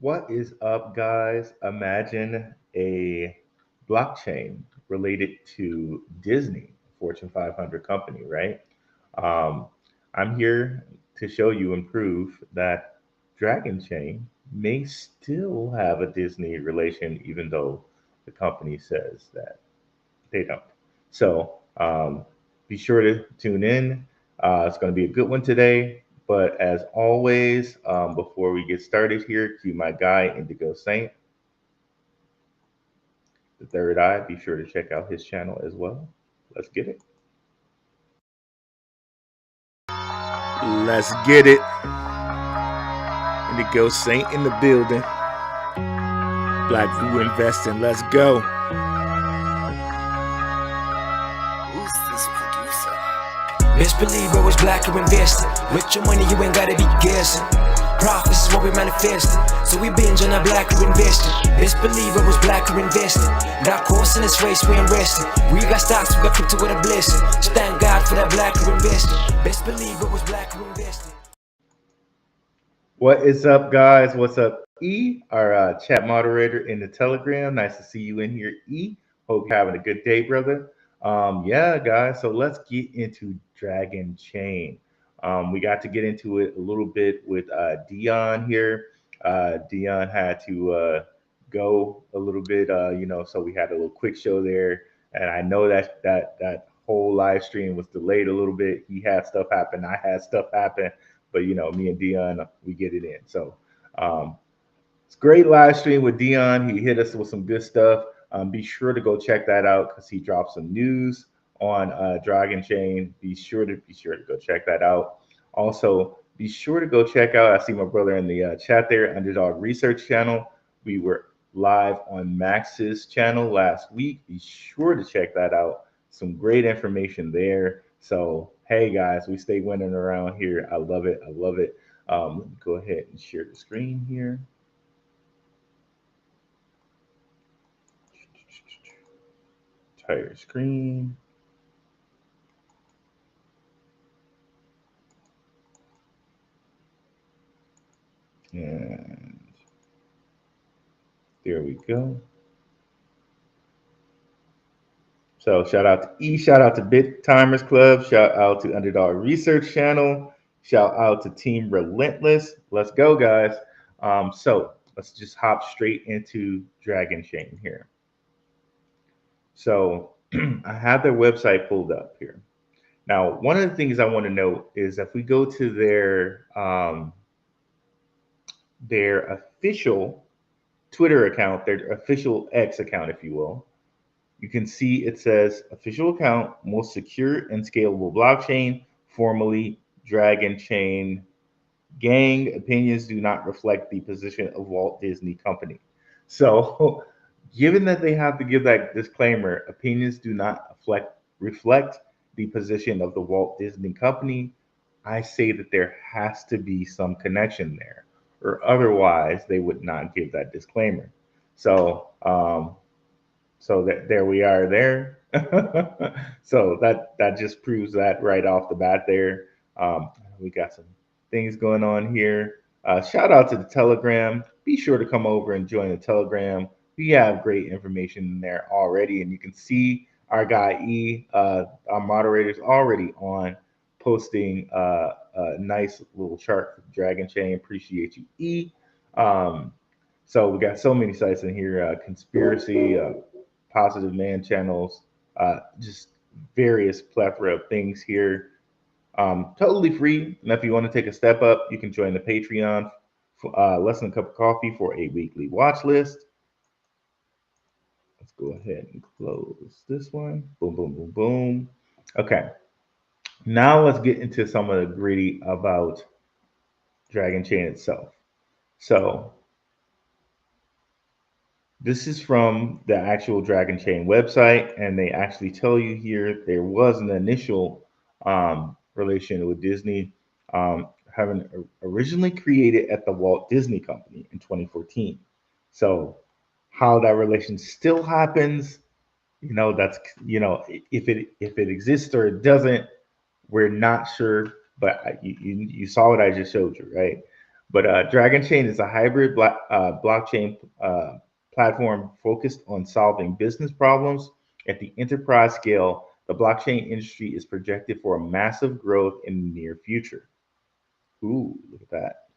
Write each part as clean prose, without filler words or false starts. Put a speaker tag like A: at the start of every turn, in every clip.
A: What is up, guys? Imagine a blockchain related to Disney, Fortune 500 company, right? Um, I'm here to show you and prove that Dragonchain may still have a Disney relation, even though the company says that they don't. So be sure to tune in. It's going to be a good one today. But as always, before we get started here, to my guy, Indigo Saint, the third eye, be sure to check out his channel as well. Let's get it.
B: Let's get it. Indigo Saint in the building. Black View Investing. Let's go.
C: Who's this producer? Best believe I was black or invested. With your money, you ain't gotta be guessing. Profits is what we manifested. So we binge on that black or invested. Best believe I was black or invested. Got course in this race, we ain't resting. We got stocks, we got crypto with a blessing. So thank God for that black or invested. Best believe I was black or invested.
A: What is up, guys? What's up, E, our chat moderator in the Telegram? Nice to see you in here, E. Hope you're having a good day, brother. Yeah, guys. So let's get into Dragon Chain. We got to get into it a little bit with Dion here. Dion had to go a little bit, so we had a little quick show there. And I know that whole live stream was delayed a little bit. He had stuff happen. I had stuff happen, but me and Dion, we get it in. So it's a great live stream with Dion. He hit us with some good stuff. Be sure to go check that out because he dropped some news on Dragon Chain. Be sure to go check that out. Also, be sure to go check out. I see my brother in the chat there, Underdog Research Channel. We were live on Max's channel last week. Be sure to check that out. Some great information there. So, hey guys, we stay winning around here. I love it. I love it. Let me go ahead and share the screen here. Entire screen. And there we go. So shout out to E, shout out to Bit Timers Club, shout out to Underdog Research Channel, shout out to Team Relentless. Let's go, guys. So let's just hop straight into Dragon Chain here. So I have their website pulled up here. Now, one of the things I want to note is if we go to their official Twitter account, their official X account, if you will, you can see it says official account, most secure and scalable blockchain, formerly Dragon Chain Gang. Opinions do not reflect the position of Walt Disney Company. So, given that they have to give that disclaimer, opinions do not reflect the position of the Walt Disney Company, I say that there has to be some connection there, or otherwise they would not give that disclaimer. So, there we are there. So that just proves that right off the bat there. We got some things going on here. Shout out to the Telegram. Be sure to come over and join the Telegram. We have great information in there already, and you can see our guy E, our moderators already on posting a nice little chart for Dragon Chain. Appreciate you, E. So we got so many sites in here: conspiracy, positive man channels, just various plethora of things here. Totally free. And if you want to take a step up, you can join the Patreon for less than a cup of coffee for a weekly watch list. Let's go ahead and close this one. Boom, boom, boom, boom. Okay. Now let's get into some of the gritty about Dragon Chain itself. So this is from the actual Dragon Chain website, and they actually tell you here there was an initial relation with Disney, having originally created at the Walt Disney Company in 2014. So, how that relation still happens, that's if it exists or it doesn't, we're not sure. But you saw what I just showed you, right? But Dragonchain is a hybrid blockchain platform focused on solving business problems at the enterprise scale. The blockchain industry is projected for a massive growth in the near future. Ooh, look at that.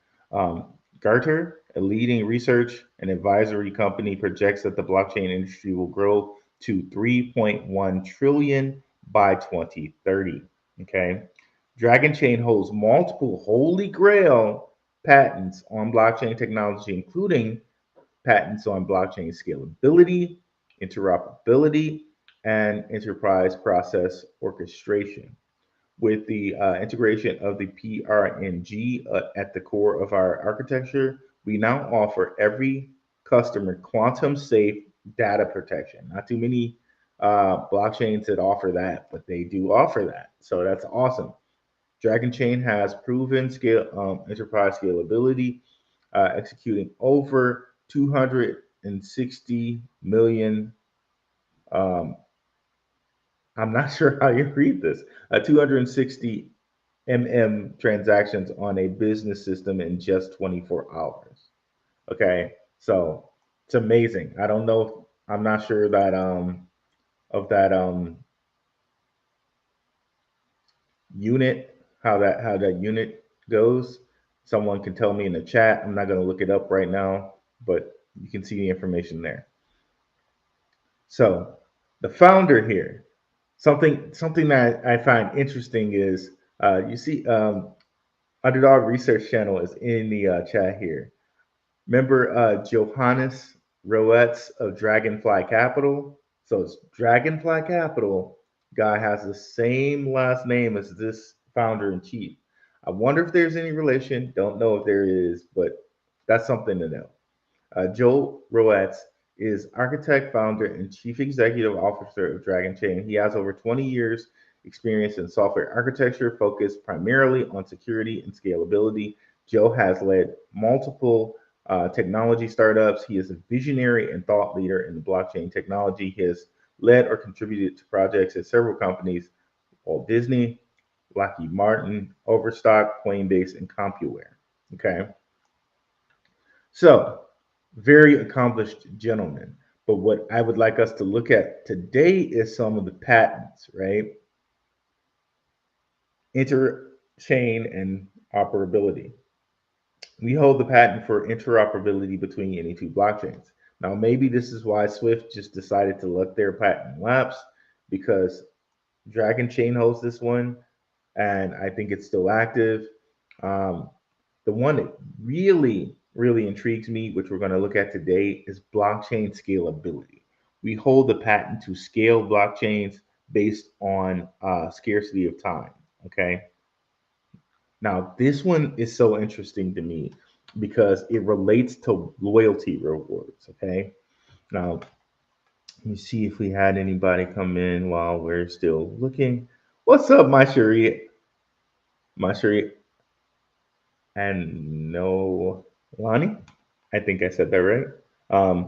A: Gartner, a leading research and advisory company, projects that the blockchain industry will grow to 3.1 trillion by 2030. Okay. Dragonchain holds multiple holy grail patents on blockchain technology, including patents on blockchain scalability, interoperability, and enterprise process orchestration. With the integration of the PRNG at the core of our architecture, we now offer every customer quantum safe data protection. Not too many blockchains that offer that, but they do offer that. So that's awesome. Dragonchain has proven enterprise scalability, executing over 260 million. Um, I'm not sure how you read this. 260 transactions on a business system in just 24 hours. Okay, so it's amazing. I don't know. I'm not sure that of that unit, how that unit goes. Someone can tell me in the chat. I'm not going to look it up right now, but you can see the information there. So the founder here, something that I find interesting is you see Underdog Research Channel is in the chat here. Remember Johannes Roets of Dragonfly Capital? So it's Dragonfly Capital. Guy has the same last name as this founder in chief. I wonder if there's any relation. Don't know if there is, but that's something to know. Joe Roets is architect, founder, and chief executive officer of Dragonchain. He has over 20 years experience in software architecture, focused primarily on security and scalability. Joe has led multiple technology startups. He is a visionary and thought leader in the blockchain technology. He has led or contributed to projects at several companies: Walt Disney, Lockheed Martin, Overstock, Coinbase, and CompuWare. Okay. So, very accomplished gentleman. But what I would like us to look at today is some of the patents, right? Interchain and operability. We hold the patent for interoperability between any two blockchains. Now, maybe this is why Swift just decided to let their patent lapse, because Dragonchain holds this one, and I think it's still active. The one that really intrigues me, which we're going to look at today, is blockchain scalability. We hold the patent to scale blockchains based on scarcity of time. Okay. Now, this one is so interesting to me because it relates to loyalty rewards. Okay. Now, let me see if we had anybody come in while we're still looking. What's up, my Cherie? My Cherie and no Lonnie? I think I said that right.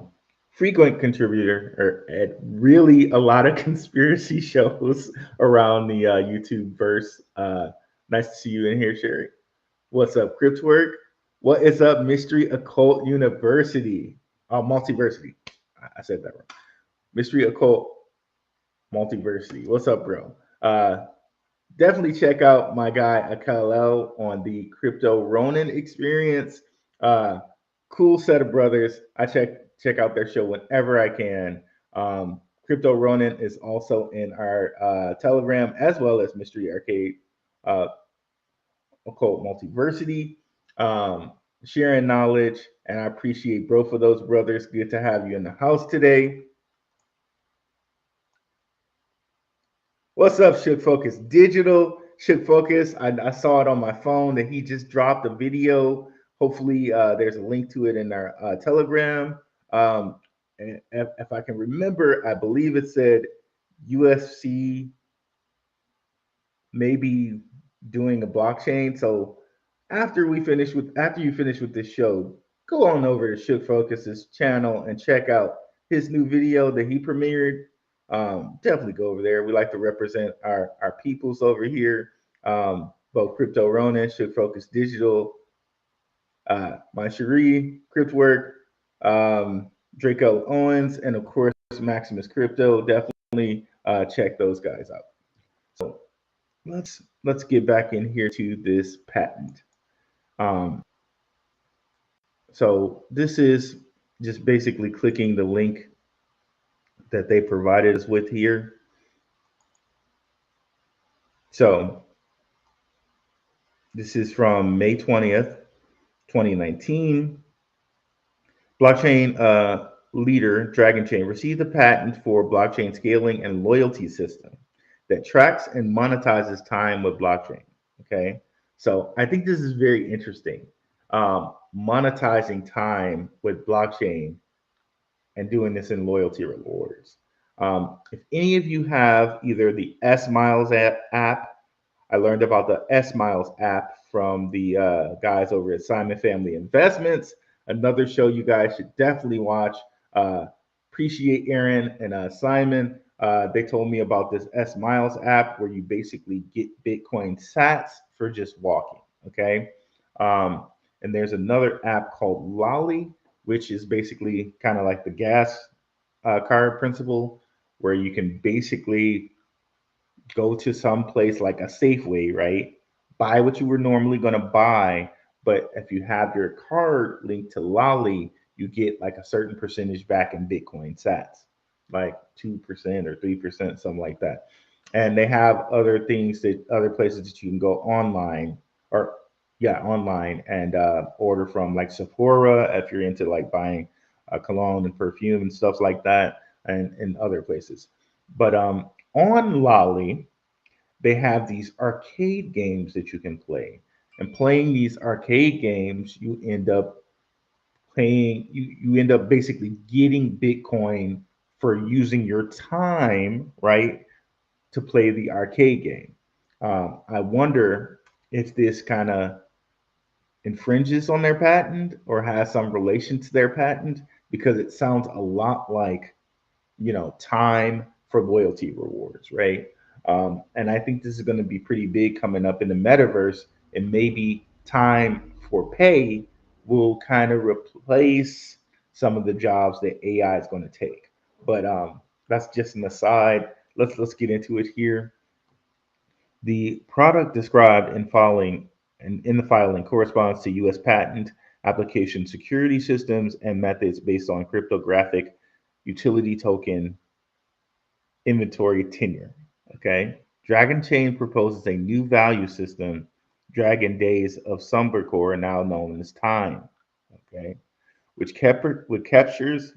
A: Frequent contributor at really a lot of conspiracy shows around the YouTube verse. Nice to see you in here, Sherry. What's up, Cryptwork? What is up, Mystery Occult University? Multiversity. I said that wrong. Mystery Occult Multiversity. What's up, bro? Definitely check out my guy Akalel on the Crypto Ronin experience. Cool set of brothers. I check out their show whenever I can. Crypto Ronin is also in our Telegram, as well as Mystery Arcade Occult Multiversity. Sharing knowledge, and I appreciate both of those brothers. Good to have you in the house today. What's up, Shook Focus Digital? Shook Focus, I saw it on my phone that he just dropped a video. Hopefully, there's a link to it in our Telegram. And if I can remember, I believe it said UFC maybe doing a blockchain. So after you finish with this show, go on over to Shook Focus's channel and check out his new video that he premiered. Definitely go over there. We like to represent our peoples over here. Both Crypto Ronin, Shook Focus Digital, my Cherie, Cryptwork, Draco Owens, and of course Maximus Crypto. Definitely check those guys out. So let's get back in here to this patent. Um, so this is just basically clicking the link that they provided us with here. So this is from May 20th, 2019. Blockchain leader Dragonchain received a patent for blockchain scaling and loyalty system that tracks and monetizes time with blockchain. Okay, so I think this is very interesting. Monetizing time with blockchain and doing this in loyalty rewards. If any of you have either the S Miles app, I learned about the S Miles app from the guys over at Simon Family Investments. Another show you guys should definitely watch. Appreciate Aaron and Simon. They told me about this S Miles app where you basically get Bitcoin sats for just walking. Okay. And there's another app called Lolly, which is basically kind of like the gas card principle, where you can basically go to some place like a Safeway, right? Buy what you were normally going to buy, but if you have your card linked to Lolly, you get like a certain percentage back in Bitcoin sats, like 2% or 3%, something like that. And they have other things that other places that you can go online or yeah, online and order from like Sephora if you're into like buying cologne and perfume and stuff like that, and in other places. But on Lolly, they have these arcade games that you can play. And playing these arcade games, you end up you end up basically getting Bitcoin for using your time, right, to play the arcade game. I wonder if this kind of infringes on their patent or has some relation to their patent, because it sounds a lot like, time for loyalty rewards, right? And I think this is going to be pretty big coming up in the metaverse, and maybe time for pay will kind of replace some of the jobs that AI is going to take. But that's just an aside. Let's get into it here. The product described in the filing corresponds to U.S. patent application security systems and methods based on cryptographic utility token inventory tenure. Okay. Dragon Chain proposes a new value system, Dragon Days of Core, now known as Time. Okay. Which captures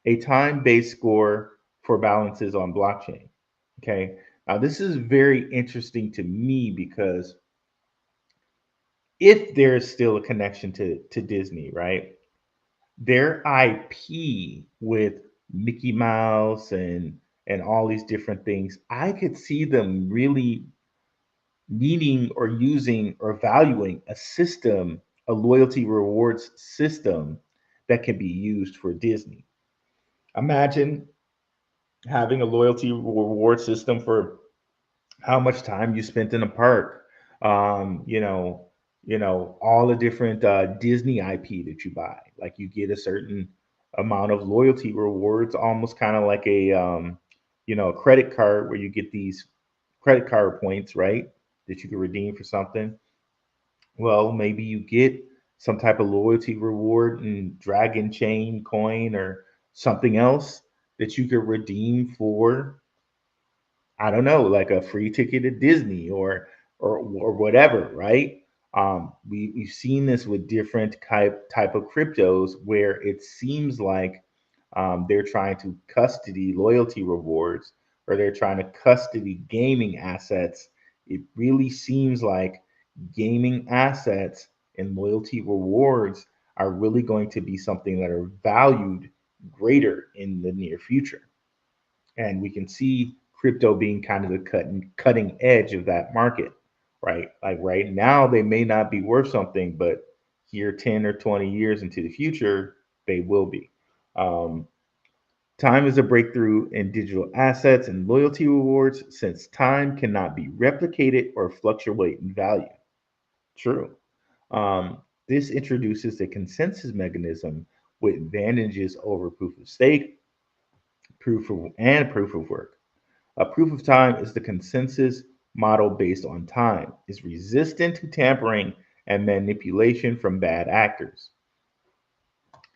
A: a time-based score for balances on blockchain. Okay. Now this is very interesting to me because if there is still a connection to Disney, right? Their IP with Mickey Mouse and all these different things, I could see them really needing or using or valuing a system, a loyalty rewards system that can be used for Disney. Imagine having a loyalty reward system for how much time you spent in a park. All the different Disney IP that you buy. Like you get a certain amount of loyalty rewards, almost kind of like a credit card where you get these credit card points, right? That you can redeem for something. Well, maybe you get some type of loyalty reward in Dragon Chain coin or something else that you could redeem for, I don't know, like a free ticket to Disney or whatever, right? We've seen this with different type of cryptos where it seems like they're trying to custody loyalty rewards, or they're trying to custody gaming assets. It really seems like gaming assets and loyalty rewards are really going to be something that are valued greater in the near future. And we can see crypto being kind of the cutting edge of that market, right? Like right now, they may not be worth something, but here 10 or 20 years into the future, they will be. Um, Time is a breakthrough in digital assets and loyalty rewards, since time cannot be replicated or fluctuate in value. True. This introduces a consensus mechanism with advantages over proof of stake, proof of work. A proof of time is the consensus model based on time, is resistant to tampering and manipulation from bad actors.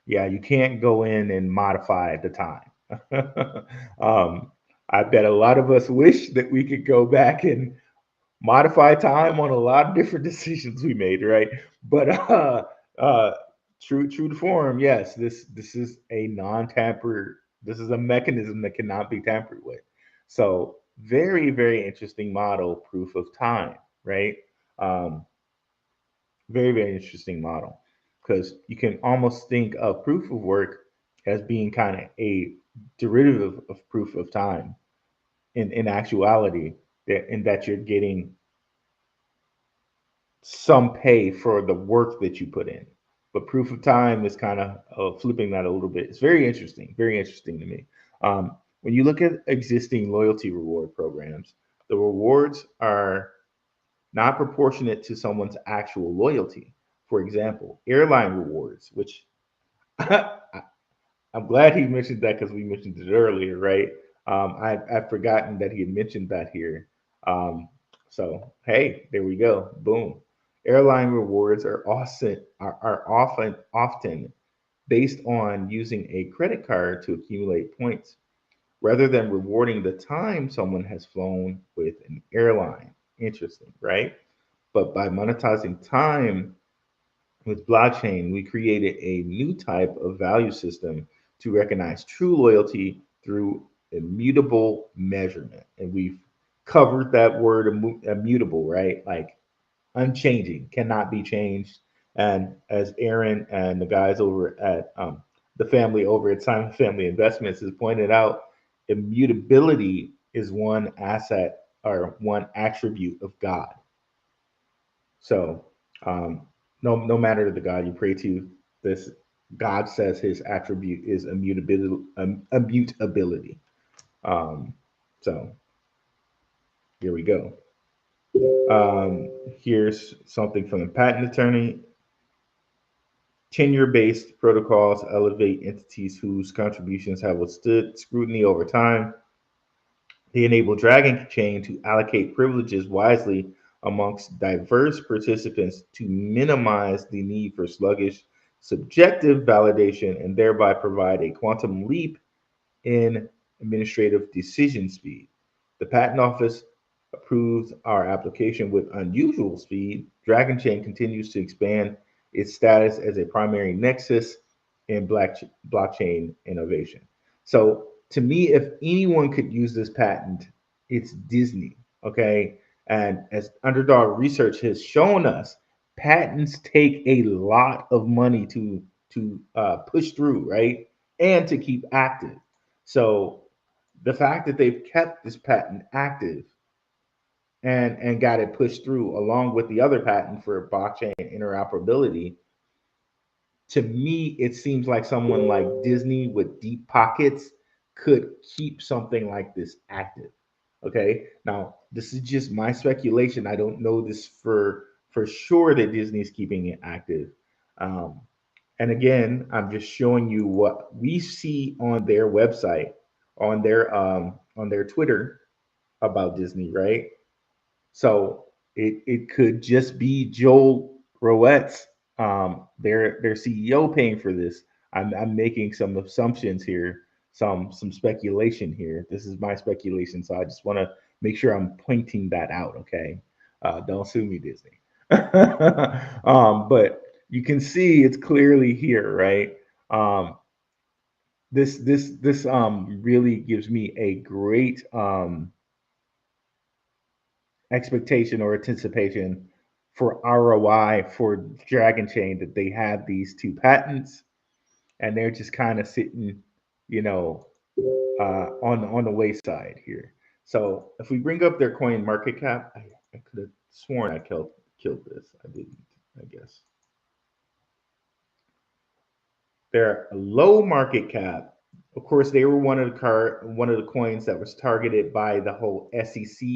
A: Yeah, you can't go in and modify the time. um, I bet a lot of us wish that we could go back and modify time on a lot of different decisions we made, right? But uh, true to form, yes, this is a non-tamper. This is a mechanism that cannot be tampered with. So very interesting model, proof of time, right? Um, very interesting model because you can almost think of proof of work as being kind of a derivative of proof of time in actuality, that in that you're getting some pay for the work that you put in. But proof of time is kind of flipping that a little bit. It's very interesting to me. When you look at existing loyalty reward programs, the rewards are not proportionate to someone's actual loyalty. For example, airline rewards, which I'm glad he mentioned that because we mentioned it earlier, right? I've forgotten that he had mentioned that here. So hey, there we go. Boom. Airline rewards are often based on using a credit card to accumulate points rather than rewarding the time someone has flown with an airline. Interesting, right? But by monetizing time with blockchain, we created a new type of value system to recognize true loyalty through immutable measurement. And we've covered that word immutable, right? Like unchanging, cannot be changed. And as Aaron and the guys over at the family over at Simon Family Investments has pointed out, immutability is one asset or one attribute of God. So, no matter the God you pray to, this God says His attribute is immutability. Immutability. Um, so here we go. Here's something from the patent attorney. Tenure-based protocols elevate entities whose contributions have withstood scrutiny over time. They enable Dragonchain to allocate privileges wisely amongst diverse participants to minimize the need for sluggish subjective validation and thereby provide a quantum leap in administrative decision speed. The Patent Office approved our application with unusual speed. Dragonchain continues to expand its status as a primary nexus in blockchain innovation. So, to me, if anyone could use this patent, it's Disney. Okay. And as Underdog Research has shown us, patents take a lot of money to push through, right? And to keep active. So the fact that they've kept this patent active and got it pushed through along with the other patent for blockchain interoperability, to me, it seems like someone like Disney with deep pockets could keep something like this active. Okay. Now, this is just my speculation. I don't know this for sure that Disney's keeping it active. Um, and again, I'm just showing you what we see on their website, on their Twitter about Disney, right? So it could just be Joel Roet's their CEO paying for this. I'm making some assumptions here, some speculation here. This is my speculation, so I just want to make sure I'm pointing that out. Okay, don't sue me, Disney. But you can see it's clearly here, right? Um, this really gives me a great expectation or anticipation for ROI for Dragon Chain that they have these two patents and they're just kind of sitting, you know, on the wayside here. So if we bring up their coin market cap, I could have sworn I killed this. I didn't. I guess their low market cap. Of course, they were one of the coins that was targeted by the whole SEC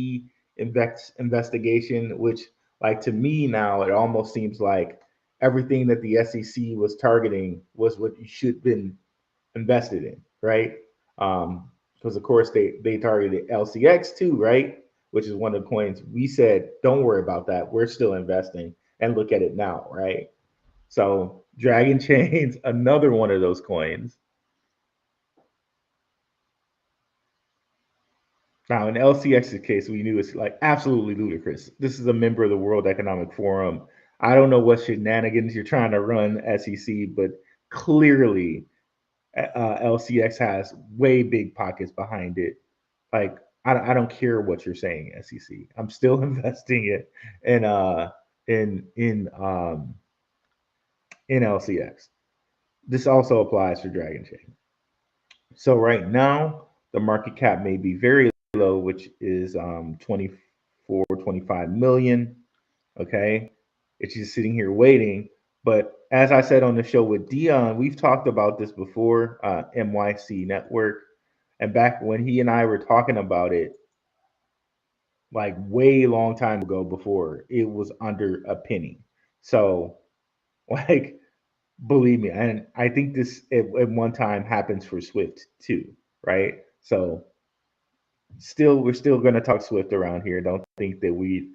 A: investigation, which, like to me now, it almost seems like everything that the SEC was targeting was what you should have been invested in, right? Because of course they targeted LCX too, right? Which is one of the coins we said, don't worry about that. We're still investing, and look at it now, right? So Dragon Chain's another one of those coins. Now in LCX's case, we knew it's like absolutely ludicrous. This is a member of the World Economic Forum. I don't know what shenanigans you're trying to run, SEC, but clearly LCX has way big pockets behind it. Like I don't care what you're saying, SEC. I'm still investing it in in in um in LCX. This also applies for Dragon Chain. So right now the market cap may be very low, which is 24, 25 million. Okay, it's just sitting here waiting. But as I said on the show with Dion, we've talked about this before, MYC Network. And back when he and I were talking about it, like way long time ago before, it was under a penny. So, like, believe me, and I think this at one time happens for Swift too, right? So, still, we're still going to talk Swift around here. Don't think that we've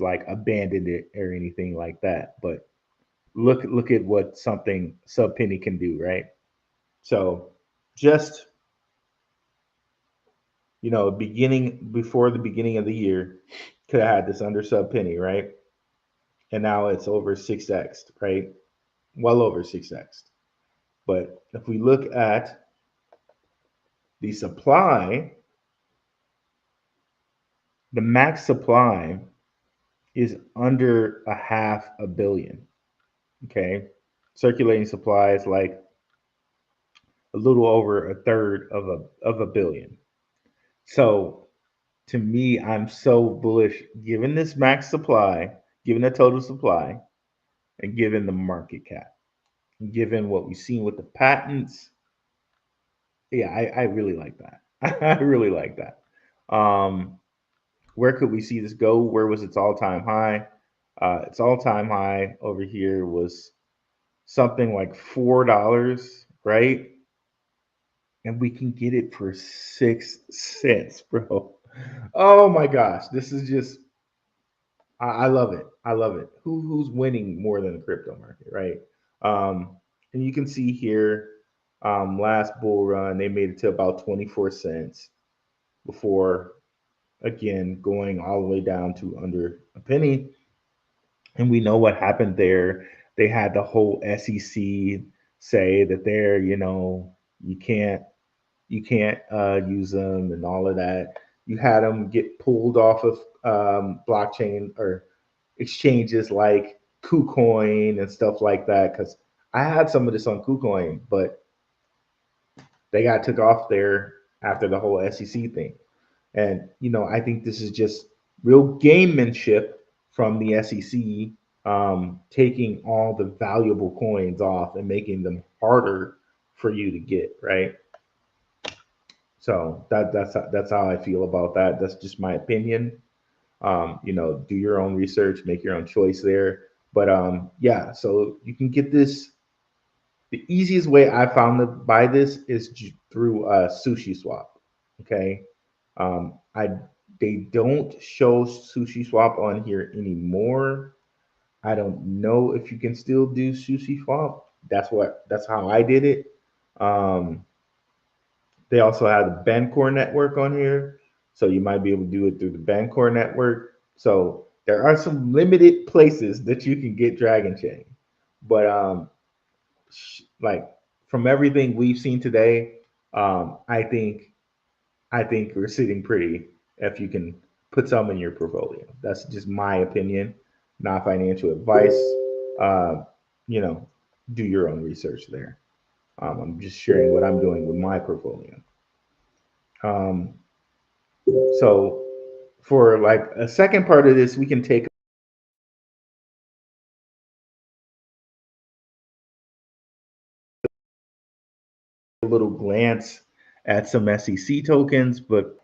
A: like abandoned it or anything like that. But look at what something sub penny can do, right? So just beginning before the beginning of the year, could have had this under sub penny, right? And now it's over 6x, right? Well over 6x. But if we look at the supply, the max supply is under a half a billion. Okay. Circulating supply is like a little over a third of a billion. So to me, I'm so bullish given this max supply, given the total supply, and given the market cap, given what we've seen with the patents. Yeah, I really like that. I really like that. Where could we see this go? Where was its all-time high? Its all-time high over here was something like $4, right? And we can get it for 6 cents, bro. Oh my gosh, this is just I love it. I love it. Who's winning more than the crypto market, right? And you can see here, last bull run they made it to about 24 cents before again going all the way down to under a penny. And we know what happened there. They had the whole SEC say that you can't use them and all of that. You had them get pulled off of blockchain or exchanges like KuCoin and stuff like that. Because I had some of this on KuCoin, but they got took off there after the whole SEC thing. And I think this is just real gamemanship from the SEC, taking all the valuable coins off and making them harder for you to get, right? So that's how I feel about that. That's just my opinion. Do your own research, make your own choice there. But yeah, so you can get this. The easiest way I found to buy this is through Sushi Swap. Okay, I they don't show Sushi Swap on here anymore. I don't know if you can still do Sushi Swap. That's how I did it. Um, They also have the Bancor network on here, so you might be able to do it through the Bancor network. So there are some limited places that you can get Dragon Chain, but like from everything we've seen today, I think we're sitting pretty if you can put some in your portfolio. That's just my opinion, not financial advice. Uh, you know, do your own research there. I'm just sharing what I'm doing with my portfolio. Um, so for like a second part of this, we can take a little glance at some SEC tokens, but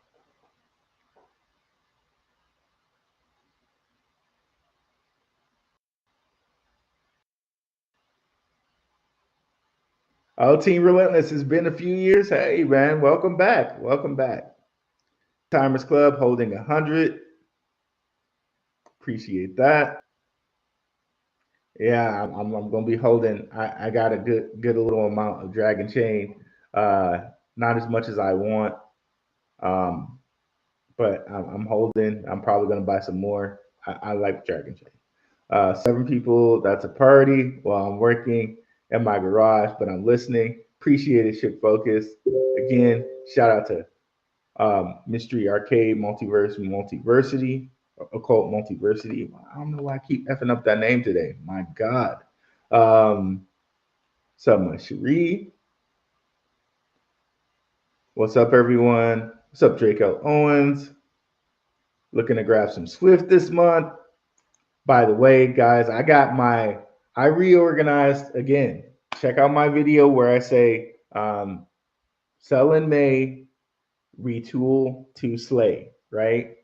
A: Oh, Team Relentless, it's been a few years. Hey, man, welcome back. Welcome back. Timers Club holding 100. Appreciate that. Yeah, I'm gonna be holding. I got a good little amount of Dragon Chain. Not as much as I want, um, but I'm holding. I'm probably gonna buy some more. I like Dragon Chain. 7 people. That's a party while I'm working in my garage, but I'm listening. Appreciate it. Ship focus. Again, shout out to Mystery Arcade Multiversity, Occult Multiversity. I don't know why I keep effing up that name today. My God. What's up, my Cherie? What's up, everyone? What's up, Drake L. Owens? Looking to grab some Swift this month. By the way, guys, I reorganized again. Check out my video where I say sell in May, retool to slay, right?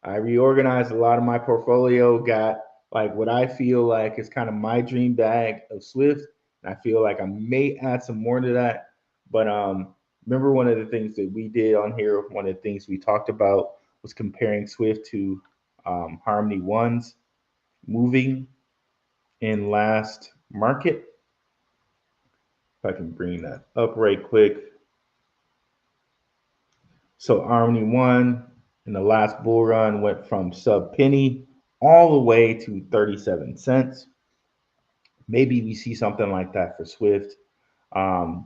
A: I reorganized a lot of my portfolio, got like what I feel like is kind of my dream bag of Swift. And I feel like I may add some more to that. But remember one of the things that we did on here, one of the things we talked about was comparing Swift to Harmony One's moving in last market. If I can bring that up right quick. So Harmony One in the last bull run went from sub penny all the way to 37 cents. Maybe we see something like that for Swift.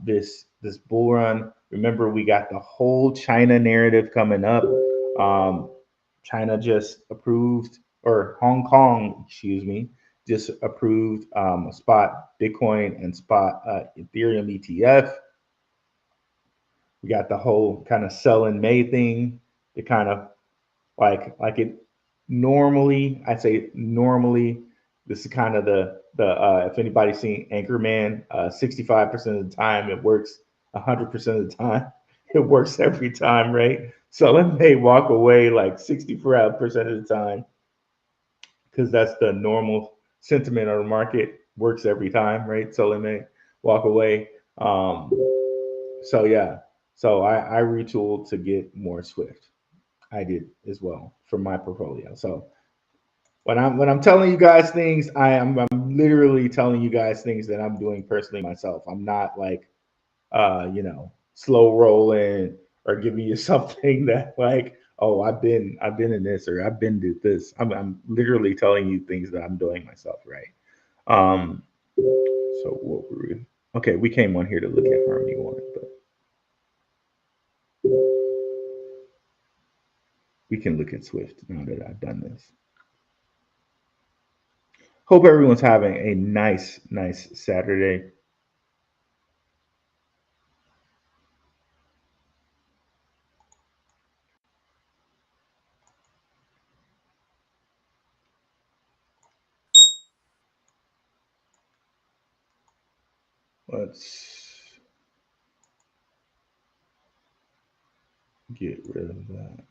A: This bull run. Remember, we got the whole China narrative coming up. China just approved, or Hong Kong, excuse me, just approved spot Bitcoin and spot Ethereum ETF. We got the whole kind of sell in May thing. The kind of like it normally. I say normally. This is kind of the if anybody's seen Anchorman, 65% of the time it works. 100% of the time it works every time, right? So let me walk away like 64% of the time because that's the normal sentiment of the market. Works every time, right? So let me walk away. So yeah, so I retooled to get more Swift. I did as well for my portfolio. So when I'm telling you guys things, I'm literally telling you guys things that I'm doing personally myself. I'm not like slow rolling or giving you something that like, oh, I've been in this or I've been to this. I'm literally telling you things that I'm doing myself, right? Um so what were we okay, we came on here to look at Harmony One, but we can look at Swift now that I've done this. Hope everyone's having a nice Saturday. Let's get rid of that.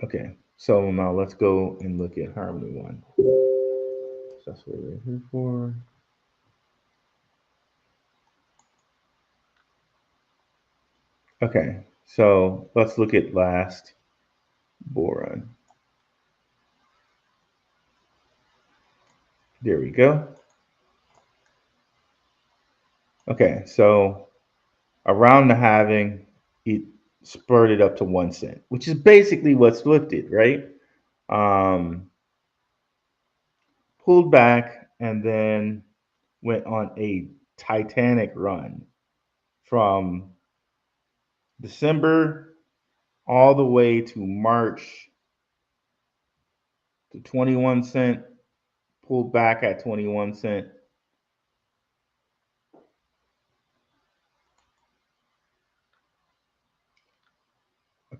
A: Okay, so now let's go and look at Harmony One. So that's what we're here for. Okay, so let's look at last bull run. There we go. Okay, so around the halving, it spurted up to 1 cent, which is basically what Swift did, right? Pulled back and then went on a titanic run from December all the way to March to 21 cent, pulled back at 21 cent.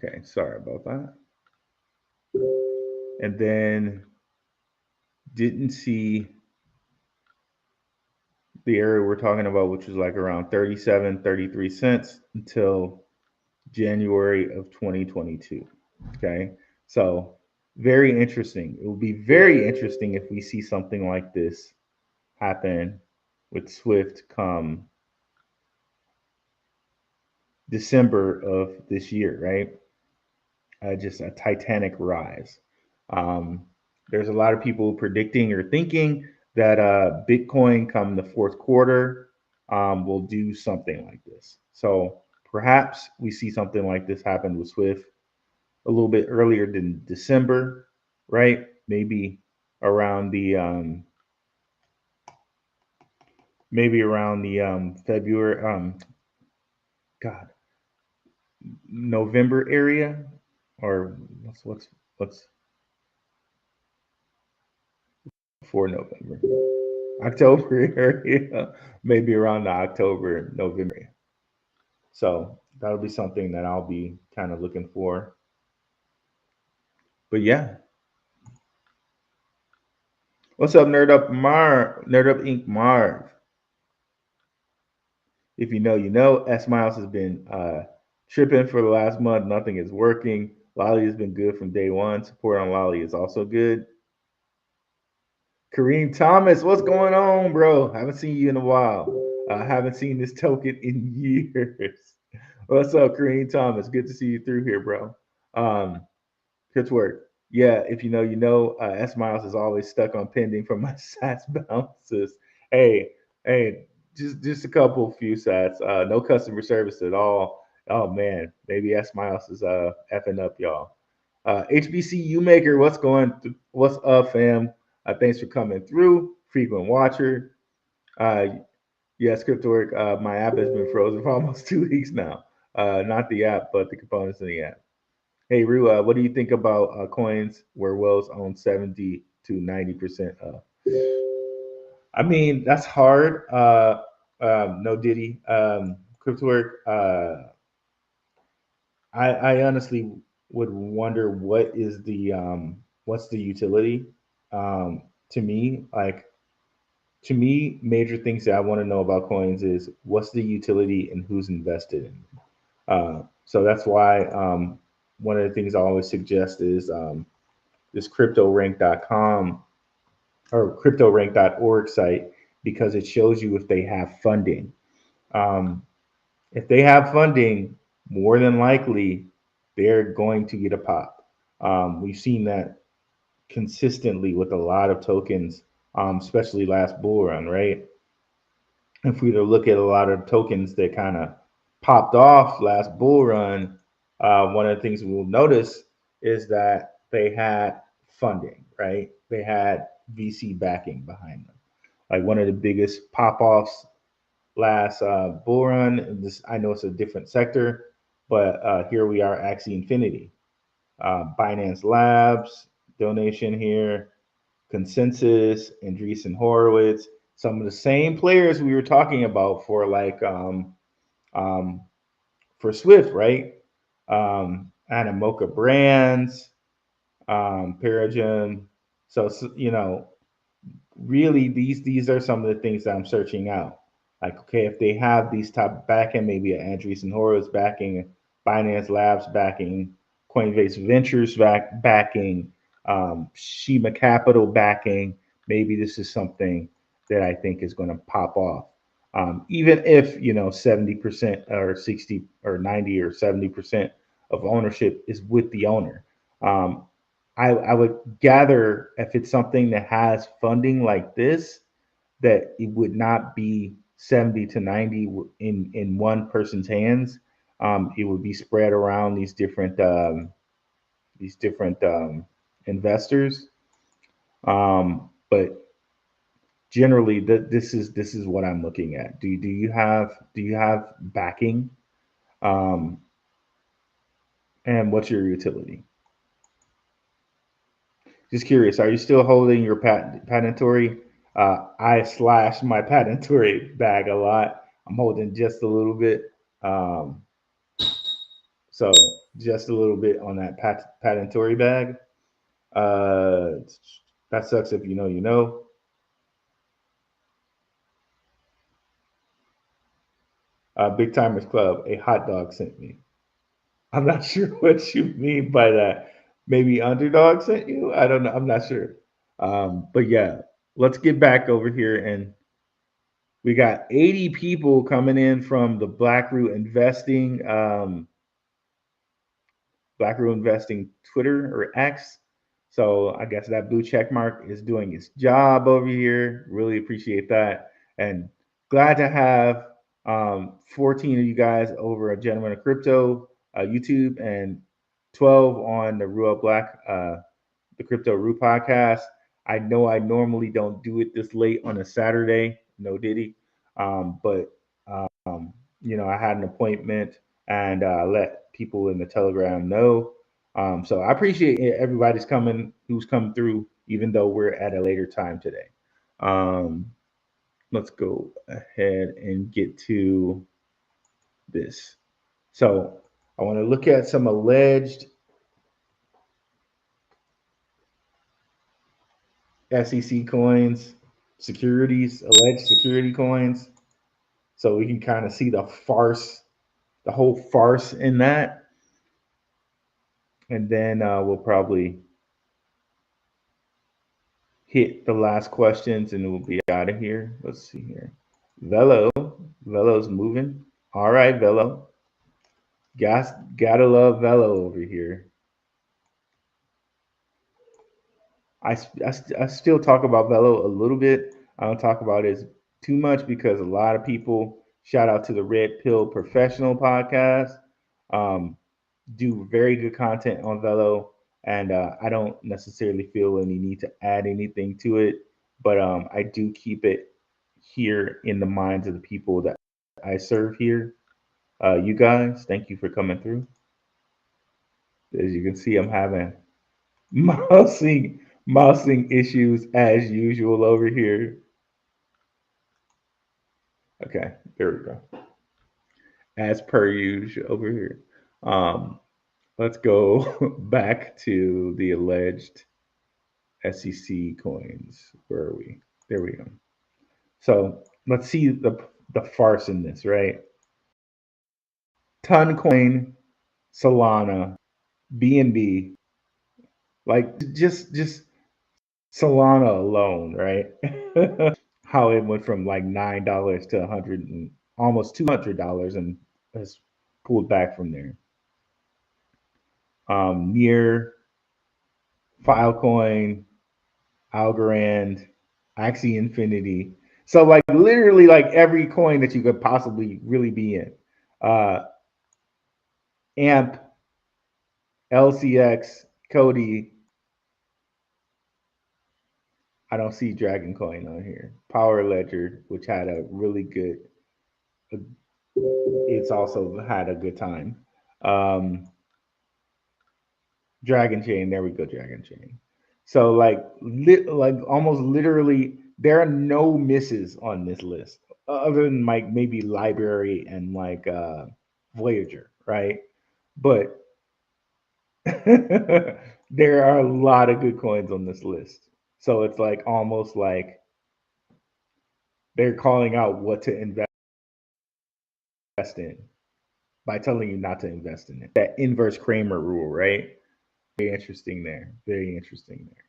A: Okay, sorry about that. And then didn't see the area we're talking about, which was like around 37, 33 cents until January of 2022. Okay, so very interesting. It will be very interesting if we see something like this happen with Swift come December of this year, right? Just a titanic rise. Um, there's a lot of people predicting or thinking that Bitcoin come the fourth quarter will do something like this. So perhaps we see something like this happen with Swift a little bit earlier than December, right? Maybe around the February, God, November area, or what's for November? October area, maybe around the October, November area. So that'll be something that I'll be kind of looking for. But yeah, what's up, Nerd Up Inc. Marv? If you know, you know. S Miles has been tripping for the last month. Nothing is working. Lolly has been good from day one. Support on Lolly is also good. Kareem Thomas, what's going on, bro? Haven't seen you in a while. Haven't seen this token in years. What's up, Kareem Thomas? Good to see you through here, bro. Good work. Yeah, if you know, you know. S Miles is always stuck on pending for my sats bounces. Hey, hey, just a couple few sats. No customer service at all. Oh man, maybe S Miles is effing up y'all. HBCU maker, what's up, fam? Thanks for coming through. Frequent watcher. Uh, yes, CryptoWork. My app has been frozen for almost 2 weeks now. Not the app, but the components in the app. Hey, Ru, what do you think about coins where Wells own 70 to 90% of? I mean, that's hard. No Diddy. CryptoWork. I honestly would wonder what's the utility. To me, major things that I want to know about coins is what's the utility and who's invested in them. So that's why one of the things I always suggest is this cryptorank.com or cryptorank.org site because it shows you if they have funding. Um, if they have funding, more than likely they're going to get a pop. We've seen that consistently with a lot of tokens, especially last bull run, right? If we were to look at a lot of tokens that kind of popped off last bull run, one of the things we'll notice is that they had funding, right? They had VC backing behind them. Like one of the biggest pop offs last bull run. And this, I know it's a different sector, but here we are, Axie Infinity, Binance Labs donation here, Consensus, Andreessen Horowitz, some of the same players we were talking about for um, for Swift, right? Animoca Brands, Paradigm. So you know, really these are some of the things that I'm searching out. Like, okay, if they have these top backing, maybe an Andreessen Horowitz backing, Binance Labs backing, Coinbase Ventures backing, Shima Capital backing, maybe this is something that I think is going to pop off. Even if 70% or 60 or 90 or 70% of ownership is with the owner. I would gather if it's something that has funding like this, that it would not be 70 to 90 in one person's hands. It would be spread around these different investors. But generally, this is what I'm looking at. Do you have backing? Um, and what's your utility? Just curious, are you still holding your patentatory? I slashed my patentatory bag a lot. I'm holding just a little bit. Um, so just a little bit on that patentatory bag. Uh, that sucks if you know, you know. Big Timers Club, a hot dog sent me. I'm not sure what you mean by that. Maybe Underdog sent you? I don't know. I'm not sure. But yeah, let's get back over here and We got 80 people coming in from the Blackroot Investing Twitter or X. So I guess that blue check mark is doing its job over here. Really appreciate that. And glad to have 14 of you guys over at Gentleman of Crypto YouTube and 12 on the the Crypto Rue podcast. I know I normally don't do it this late on a Saturday, no diddy. But I had an appointment and let people in the Telegram know. So I appreciate everybody's who's come through, even though we're at a later time today. Let's go ahead and get to this. So I want to look at some alleged SEC coins, alleged security coins. So we can kind of see the whole farce in that. And then we'll probably hit the last questions and we'll be out of here. Let's see here. Velo's moving. All right, Velo. Gotta love Velo over here. I still talk about Velo a little bit. I don't talk about it too much because a lot of people, shout out to the Red Pill Professional podcast, do very good content on Velo. And I don't necessarily feel any need to add anything to it. But I do keep it here in the minds of the people that I serve here. You guys, thank you for coming through. As you can see, I'm having mousing issues as usual over here. Okay, there we go. As per usual over here. Let's go back to the alleged SEC coins. Where are we? There we go. So let's see the farce in this, right? Toncoin, Solana, BNB, like just Solana alone, right? How it went from like $9 to $100 and almost $200 and has pulled back from there. Near, Filecoin, Algorand, Axie Infinity. So like literally like every coin that you could possibly really be in. AMP, LCX, Cody. I don't see Dragon Coin on here. Power Ledger, which had a really good, it's also had a good time. Dragonchain, there we go, Dragonchain. So like almost literally, there are no misses on this list, other than like maybe Library and like Voyager, right? But there are a lot of good coins on this list. So it's like almost like they're calling out what to invest in by telling you not to invest in it. That inverse Kramer rule, right? Very interesting there. Very interesting there.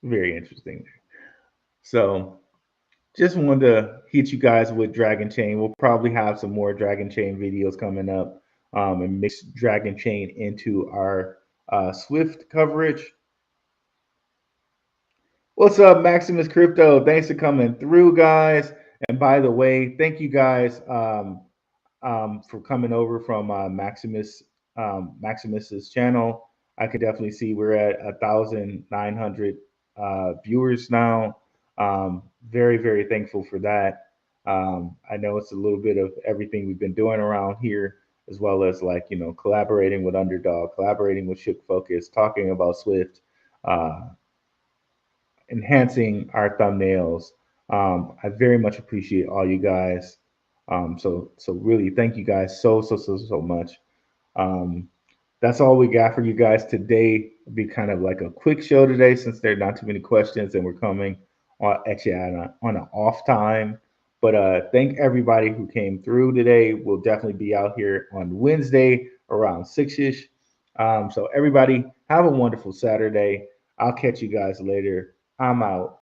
A: Very interesting there. So just wanted to hit you guys with Dragonchain. We'll probably have some more Dragonchain videos coming up and mix Dragonchain into our SWFT coverage. What's up, Maximus Crypto? Thanks for coming through, guys. And by the way, thank you guys for coming over from Maximus's channel. I can definitely see we're at 1,900 viewers now. Very, very thankful for that. I know it's a little bit of everything we've been doing around here, as well as like, collaborating with Underdog, collaborating with Shook Focus, talking about SWFT, enhancing our thumbnails. I very much appreciate all you guys. So really thank you guys so much. That's all we got for you guys today. It'll be kind of like a quick show today since there are not too many questions and we're coming at you on an off time. But thank everybody who came through today. We'll definitely be out here on Wednesday around 6-ish. So everybody have a wonderful Saturday. I'll catch you guys later. I'm out.